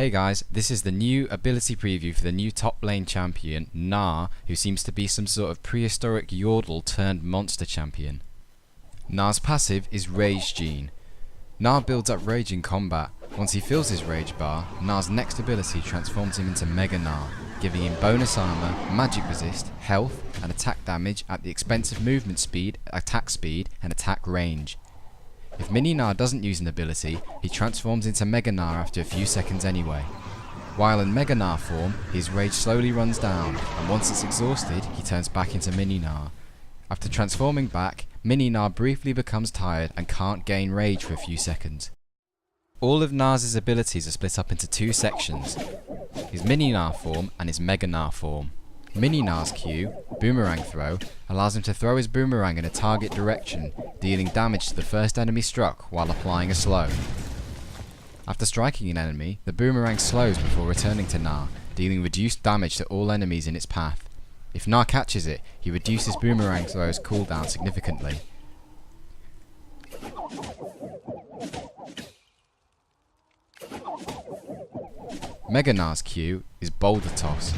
Hey guys, this is the new ability preview for the new top lane champion, Gnar, who seems to be some sort of prehistoric yordle turned monster champion. Gnar's passive is Rage Gene. Gnar builds up rage in combat. Once he fills his rage bar, Gnar's next ability transforms him into Mega Gnar, giving him bonus armor, magic resist, health, and attack damage at the expense of movement speed, and attack range. If Mini Gnar doesn't use an ability, he transforms into Mega Gnar after a few seconds anyway. While in Mega Gnar form, his rage slowly runs down, and once it's exhausted, he turns back into Mini Gnar. After transforming back, Mini Gnar briefly becomes tired and can't gain rage for a few seconds. All of Gnar's abilities are split up into two sections, his Mini Gnar form and his Mega Gnar form. Mini Gnar's Q, Boomerang Throw, allows him to throw his boomerang in a target direction, dealing damage to the first enemy struck while applying a slow. After striking an enemy, the boomerang slows before returning to Gnar, dealing reduced damage to all enemies in its path. If Gnar catches it, he reduces boomerang throw's cooldown significantly. Mega Gnar's Q is Boulder Toss.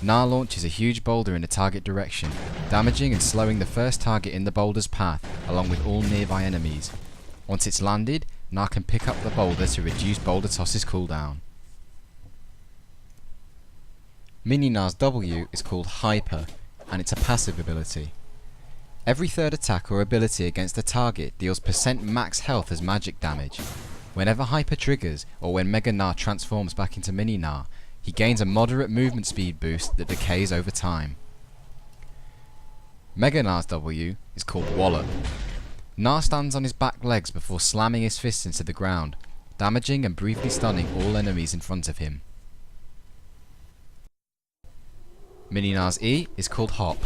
Gnar launches a huge boulder in a target direction, damaging and slowing the first target in the boulder's path, along with all nearby enemies. Once it's landed, Gnar can pick up the boulder to reduce Boulder Toss's cooldown. Mini Gnar's W is called Hyper, and it's a passive ability. Every third attack or ability against a target deals % max health as magic damage. Whenever Hyper triggers, or when Mega Gnar transforms back into Mini Gnar, he gains a moderate movement speed boost that decays over time. Mega Gnar's W is called Wallop. Gnar stands on his back legs before slamming his fists into the ground, damaging and briefly stunning all enemies in front of him. Mini Gnar's E is called Hop.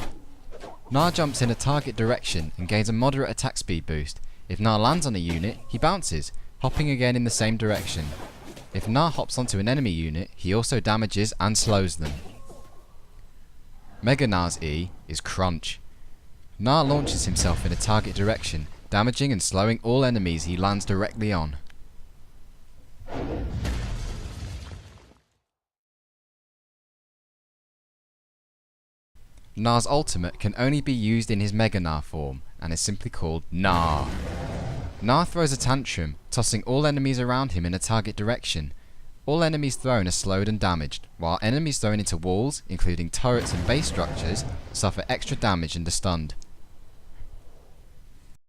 Gnar jumps in a target direction and gains a moderate attack speed boost. If Gnar lands on a unit, he bounces, hopping again in the same direction. If Gnar hops onto an enemy unit, he also damages and slows them. Mega Gnar's E is Crunch. Gnar launches himself in a target direction, damaging and slowing all enemies he lands directly on. Gnar's ultimate can only be used in his Mega Gnar form, and is simply called Gnar. Gnar throws a tantrum, tossing all enemies around him in a target direction. All enemies thrown are slowed and damaged, while enemies thrown into walls, including turrets and base structures, suffer extra damage and are stunned.